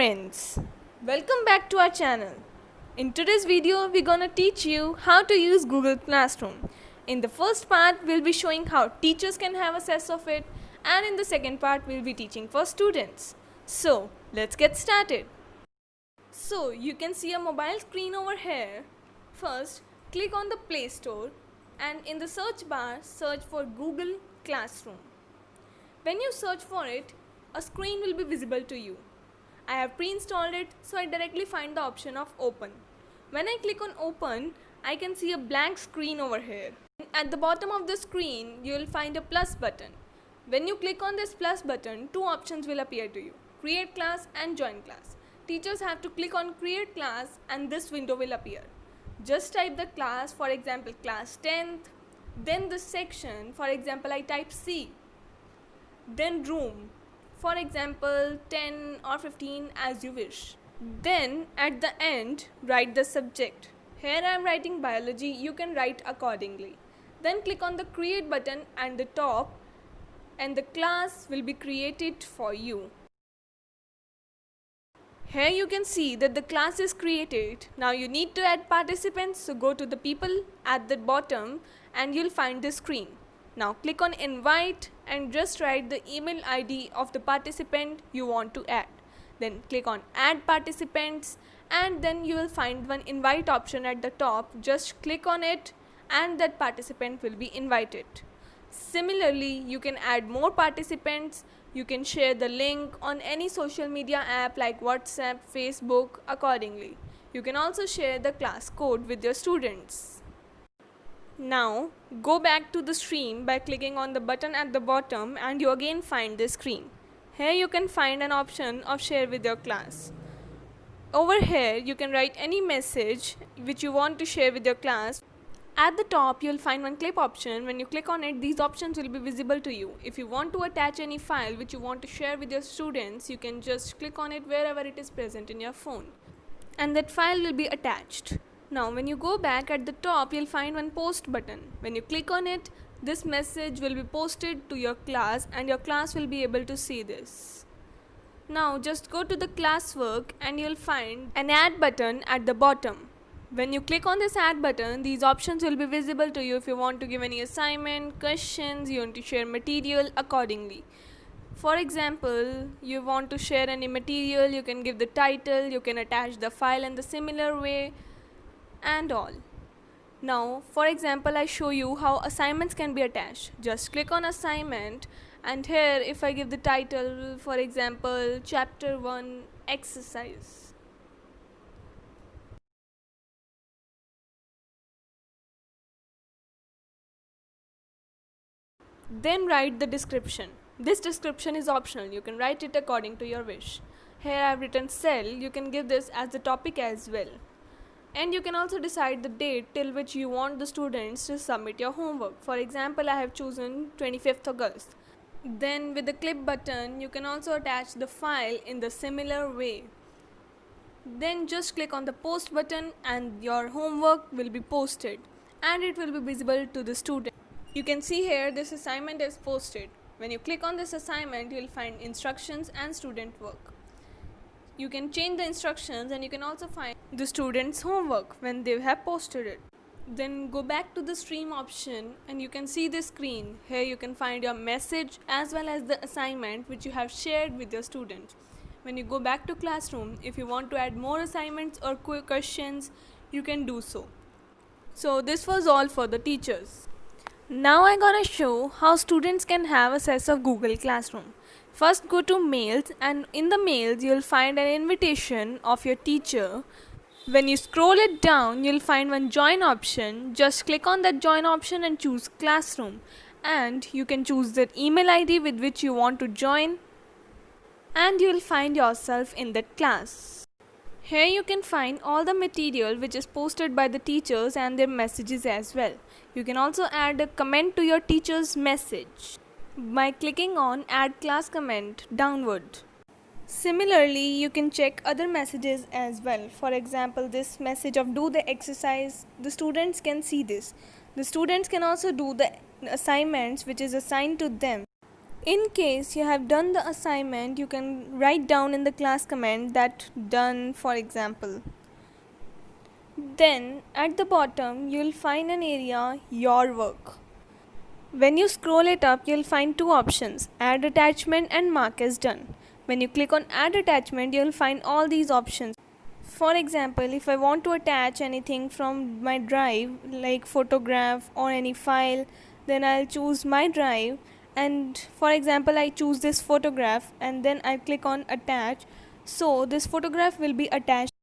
friends, welcome back to our channel. In today's video, we're gonna teach you how to use Google Classroom. In the first part, we'll be showing how teachers can have access of it, and in the second part, we'll be teaching for students. So, let's get started. So, you can see a mobile screen over here. First, click on the Play Store and in the search bar, search for Google Classroom. When you search for it, a screen will be visible to you. I have pre-installed it, so I directly find the option of open. When I click on open, I can see a blank screen over here. At the bottom of the screen, you will find a plus button. When you click on this plus button, two options will appear to you: create class and join class. Teachers have to click on create class and this window will appear. Just type the class, for example class 10th, then the section, for example I type C, then room, for example 10 or 15 as you wish. Then at the end, write the subject. Here I am writing biology, you can write accordingly. Then click on the create button at the top and the class will be created for you. Here you can see that the class is created. Now you need to add participants, so go to the people at the bottom and you'll find the screen. Now click on invite and just write the email ID of the participant you want to add. Then click on add participants and then you will find one invite option at the top. Just click on it and that participant will be invited. Similarly, you can add more participants. You can share the link on any social media app like WhatsApp, Facebook accordingly. You can also share the class code with your students. Now, go back to the stream by clicking on the button at the bottom and you again find this screen. Here you can find an option of share with your class. Over here, you can write any message which you want to share with your class. At the top, you'll find one clip option. When you click on it, these options will be visible to you. If you want to attach any file which you want to share with your students, you can just click on it wherever it is present in your phone. And that file will be attached. Now, when you go back at the top, you'll find one post button. When you click on it, this message will be posted to your class and your class will be able to see this. Now, just go to the classwork and you'll find an add button at the bottom. When you click on this add button, these options will be visible to you if you want to give any assignment, questions, you want to share material accordingly. For example, you want to share any material, you can give the title, you can attach the file in the similar way and all. Now, for example, I show you how assignments can be attached. Just click on assignment and here if I give the title, for example, chapter 1 exercise. Then write the description. This description is optional, you can write it according to your wish. Here I have written cell, you can give this as the topic as well. And you can also decide the date till which you want the students to submit your homework. For example, I have chosen 25th August. Then with the clip button, you can also attach the file in the similar way. Then just click on the post button and your homework will be posted and it will be visible to the student. You can see here this assignment is posted. When you click on this assignment, you will find instructions and student work. You can change the instructions and you can also find the students' homework when they have posted it. Then go back to the stream option and you can see the screen. Here you can find your message as well as the assignment which you have shared with your students. When you go back to classroom, if you want to add more assignments or quick questions, you can do so. So this was all for the teachers. Now I'm gonna show how students can have access of Google Classroom. First go to mails and in the mails you'll find an invitation of your teacher. When you scroll it down, you'll find one join option. Just click on that join option and choose classroom. And you can choose that email ID with which you want to join. And you'll find yourself in that class. Here you can find all the material which is posted by the teachers and their messages as well. You can also add a comment to your teacher's message by clicking on add class comment downward. Similarly, you can check other messages as well. For example, this message of do the exercise, the students can see this. The students can also do the assignments which is assigned to them. In case you have done the assignment, you can write down in the class comment that done, for example. Then at the bottom you'll find an area, your work. When you scroll it up, you'll find two options, add attachment and mark as done. When you click on add attachment, you'll find all these options. For example, if I want to attach anything from my drive like photograph or any file, then I'll choose my drive, and for example I choose this photograph and then I click on attach, so this photograph will be attached.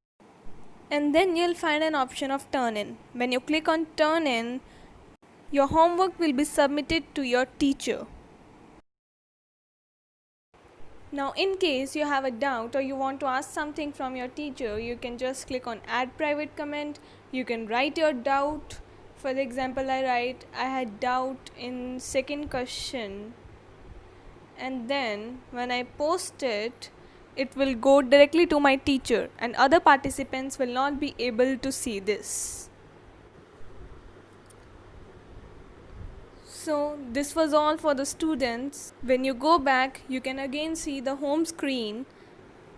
And then you'll find an option of turn in. When you click on turn in, your homework will be submitted to your teacher. Now in case you have a doubt or you want to ask something from your teacher, you can just click on add private comment. You can write your doubt. For the example I write, I had doubt in second question, and then when I post it, it will go directly to my teacher and other participants will not be able to see this. So this was all for the students. When you go back, you can again see the home screen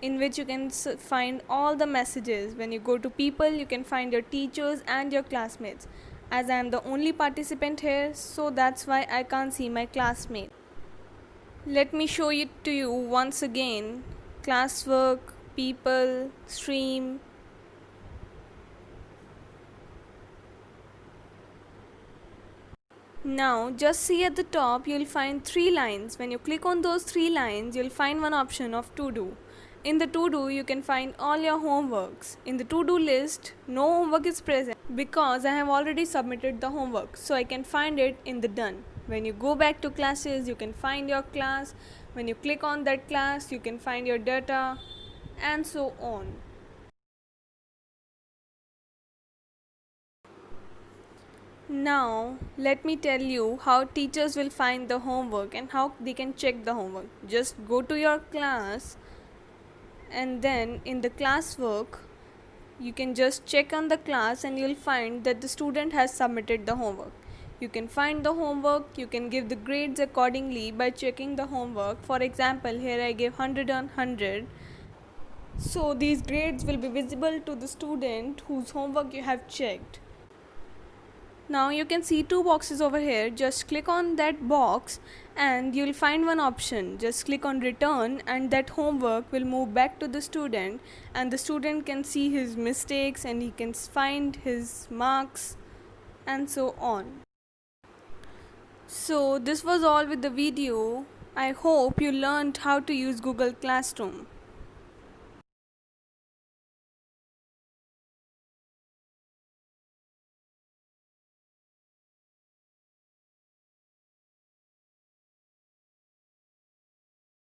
in which you can find all the messages. When you go to people, you can find your teachers and your classmates. As I am the only participant here, so that's why I can't see my classmate. Let me show it to you once again. Classwork, people, stream. Now just see at the top, you'll find three lines. When you click on those three lines, you'll find one option of to do. In the to do, you can find all your homeworks. In the to do list, no homework is present because I have already submitted the homework, so I can find it in the done. When you go back to classes, you can find your class. When you click on that class, you can find your data and so on. Now let me tell you how teachers will find the homework and how they can check the homework. Just go to your class and then in the classwork you can just check on the class and you'll find that the student has submitted the homework. You can find the homework, you can give the grades accordingly by checking the homework. For example, here I gave 100 on 100. So these grades will be visible to the student whose homework you have checked. Now you can see two boxes over here. Just click on that box and you'll find one option. Just click on return and that homework will move back to the student and the student can see his mistakes and he can find his marks and so on. So this was all with the video. I hope you learned how to use Google Classroom.